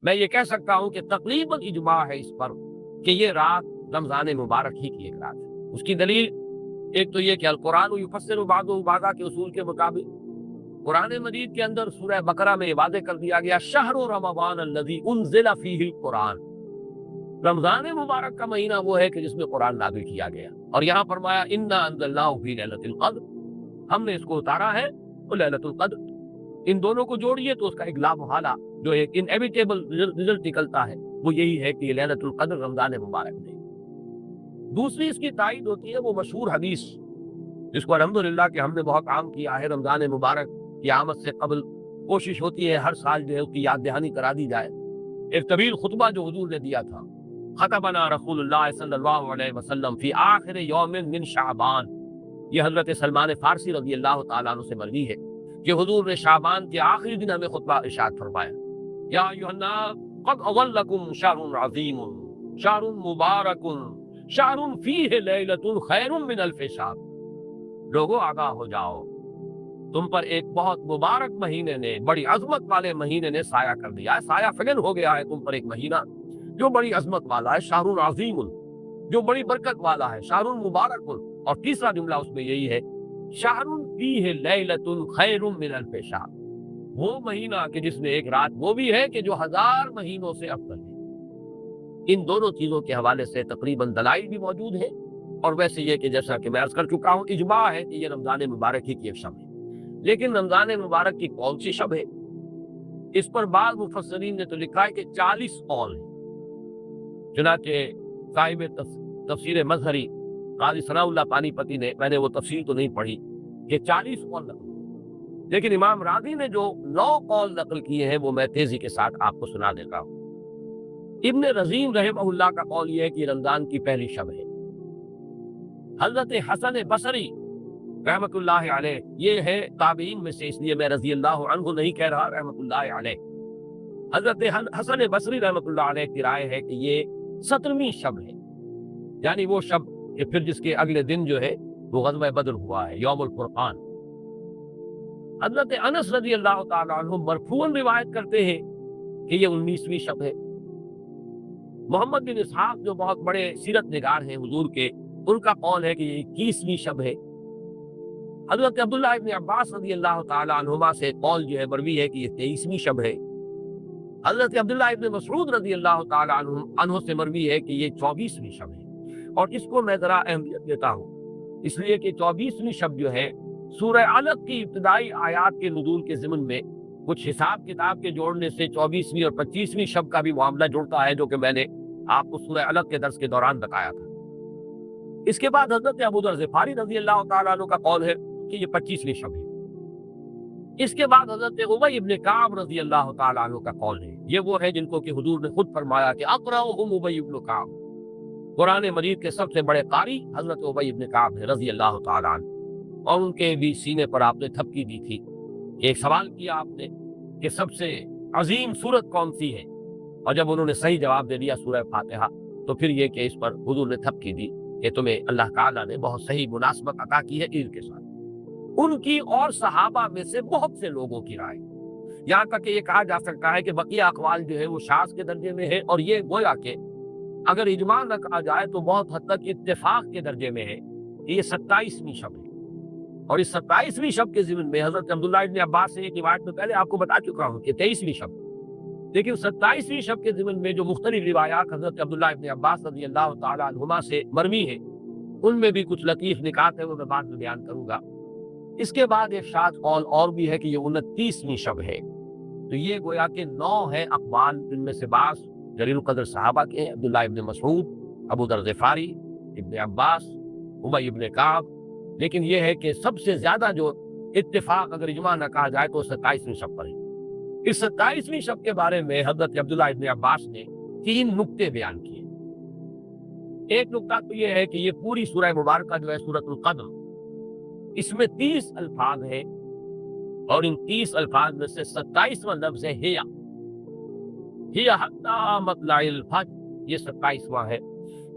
میں یہ کہہ سکتا ہوں کہ تقریباً اجماع ہے اس پر کہ یہ رات رمضان مبارک ہی کی ایک رات ہے۔ اس کی دلیل ایک تو یہ کہ القرآن یفسر بعضہ بعضا کے اصول کے مطابق قرآن مجید کے اندر سورہ بقرہ میں یہ واضح کر دیا گیا شہر رمضان الذی انزل فیہ القرآن، رمضان مبارک کا مہینہ وہ ہے کہ جس میں قرآن نازل کیا گیا، اور یہاں فرمایا انا انزلناہ فی لیلۃ القدر، ہم نے اس کو اتارا ہے وہ لیلۃ القدر۔ ان دونوں کو جوڑیے تو اس کا ایک لامحالہ جو ایک انیویٹیبل رزلٹ نکلتا ہے وہ یہی ہے کہ یہ لیلۃ القدر رمضان مبارک میں۔ دوسری اس کی تائید ہوتی ہے وہ مشہور حدیث جس کو الحمدللہ کہ ہم نے بہت عام کیا ہے، رمضان مبارک کی آمد سے قبل کوشش ہوتی ہے ہر سال جو ہے اس کی یاد دہانی کرا دی جائے۔ ایک طویل خطبہ جو حضور نے دیا تھا، خطبنا رسول اللہ صلی اللہ علیہ وسلم فی آخر یوم من شعبان، یہ حضرت سلمان فارسی رضی اللہ تعالیٰ عنہ سے مروی ہے کہ حضور نے شعبان کے آخری دن ہمیں خطبہ ارشاد فرمایا، یا ایھا الناس قد اظلکم شہر عظیم شہر مبارک شہر فیہ لیلۃ خیر من الف شہر، لوگوں آگاہ ہو جاؤ، تم پر ایک بہت مبارک مہینے نے، بڑی عظمت والے مہینے نے سایہ کر دیا ہے، سایہ فگن ہو گیا ہے تم پر ایک مہینہ جو بڑی عظمت والا ہے، شہر عظیم جو بڑی برکت والا ہے، شہر مبارک، اور تیسرا جملہ اس میں یہی ہے شہر فیہ لیلۃ خیر من الف شہر، وہ مہینہ کہ جس میں ایک رات وہ بھی ہے کہ جو 1000 مہینوں سے افضل ہے۔ ان دونوں چیزوں کے حوالے سے تقریباً دلائل بھی موجود ہیں، اور ویسے یہ کہ جیسا کہ میں عرض کر چکا ہوں اجماع ہے کہ یہ رمضان مبارک ہی کی ایک شب ہے۔ لیکن رمضان مبارک کی کون سی شب ہے، اس پر بعض مفسرین نے تو لکھا ہے کہ 40 قول ہیں۔ چنانچہ صاحب تفسیر مظہری قاضی ثناء اللہ پانی پتی نے، میں نے وہ تفسیر تو نہیں پڑھی، کہ 40 قول نقل کیے، لیکن امام راضی نے جو 9 قول نقل کیے ہیں وہ میں تیزی کے ساتھ آپ کو سنا دیتا ہوں۔ ابن رزین رحمہ اللہ کا قول یہ ہے کہ رمضان کی پہلی شب ہے۔ حضرت حسن بصری رحمۃ اللہ علیہ، یہ ہے تابعین میں سے، اس لیے میں رضی اللہ عنہ نہیں کہہ رہا، رحمۃ اللہ علیہ، حضرت حسن بصری رحمۃ اللہ علیہ کی رائے ہے کہ یہ 17ویں شب ہے، یعنی وہ شب کہ پھر جس کے اگلے دن جو ہے وہ غزوہ بدر ہوا ہے، یوم الفرقان۔ حضرت انس رضی اللہ تعالیٰ عنہ مرفوعاً روایت کرتے ہیں کہ یہ 19ویں شب ہے۔ محمد بن اسحاق جو بہت بڑے سیرت نگار ہیں حضور کے، ان کا قول ہے کہ یہ 21ویں شب ہے۔ حضرت عبداللہ ابن عباس رضی اللہ تعالیٰ عنہما سے قول جو ہے مروی ہے کہ یہ 23ویں شب ہے۔ حضرت عبداللہ ابن مسعود رضی اللہ تعالیٰ عنہ سے مروی ہے کہ یہ 24ویں شب ہے، اور اس کو میں ذرا اہمیت دیتا ہوں اس لیے کہ 24ویں شب جو ہے سورہ علق کی ابتدائی آیات کے نزول کے ضمن میں کچھ حساب کتاب کے جوڑنے سے 24ویں اور 25ویں شب کا بھی معاملہ جڑتا ہے، جو کہ میں نے آپ کو سورہ علق کے درس کے دوران بتایا تھا۔ اس کے بعد حضرت ابو ذر غفاری رضی اللہ تعالیٰ عنہ کا قول ہے کہ یہ 25ویں شب ہے۔ اس کے بعد حضرت ابی ابن کعب رضی اللہ تعالیٰ عنہ کا قول ہے، یہ وہ ہے جن کو کہ حضور نے خود فرمایا کہ اقرأہم ابی ابن کعب، قرآن مجید کے سب سے بڑے قاری حضرت ابی ابن کعب ہے رضی اللہ تعالیٰ عنہ، اور ان کے بھی سینے پر آپ نے تھپکی دی تھی۔ ایک سوال کیا آپ نے کہ سب سے عظیم سورت کون سی ہے، اور جب انہوں نے صحیح جواب دے دیا سورہ فاتحہ، تو پھر یہ کہ اس پر حضور نے تھپکی دی کہ تمہیں اللہ تعالیٰ نے بہت صحیح مناسبت عطا کی ہے عید کے ساتھ۔ ان کی اور صحابہ میں سے بہت سے لوگوں کی رائے، یہاں تک کہ یہ کہا جا سکتا ہے کہ بقیہ اقوال جو ہے وہ شاذ کے درجے میں ہے، اور یہ گویا کہ اگر اجماع نہ کہا جائے تو بہت حد تک اتفاق کے درجے میں ہے کہ یہ 27ویں شب ہے۔ اور اس 27ویں شب کے ضمن میں حضرت عبداللہ ابن عباس سے ایک روایت میں پہلے آپ کو بتا چکا ہوں کہ 23ویں شب، لیکن 27ویں شب کے ضمن میں جو مختلف روایات حضرت عبداللہ ابن عباس رضی اللہ تعالیٰ عنہما سے مروی ہیں، ان میں بھی کچھ لطیف نکات ہیں، وہ میں بعد میں بیان کروں گا۔ اس کے بعد ایک شاذ قول اور بھی ہے کہ یہ 29ویں شب ہے۔ تو یہ گویا کہ 9 ہیں اقوال، جن میں سے بعض جلیل القدر صحابہ کے ہیں، عبداللہ ابن مسعود، ابو ذر غفاری، ابن عباس، ابی ابن کعب، لیکن یہ ہے کہ سب سے زیادہ جو اتفاق اگر اجماع نہ کہا جائے تو 27ویں شب پر ہے۔ اس 27ویں شب کے بارے میں حضرت عبداللہ ابن عباس نے 3 نکتے بیان کیے۔ ایک نکتہ تو یہ ہے کہ یہ پوری سورہ مبارکہ جو ہے سورۃ القدر، اس میں 30 الفاظ ہیں، اور ان 30 الفاظ میں سے 27واں لفظ ہے ہیا حتی مطلع الفجر، یہ 27واں ہے۔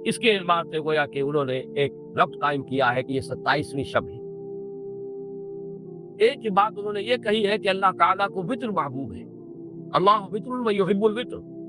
اس کے اعتبار سے گویا کہ انہوں نے ایک ربط قائم کیا ہے کہ یہ 27ویں شب ہے۔ ایک بات انہوں نے یہ کہی ہے کہ اللہ تعالیٰ کو وطر محبوب ہے، اللہ وطر و یحب الوطر،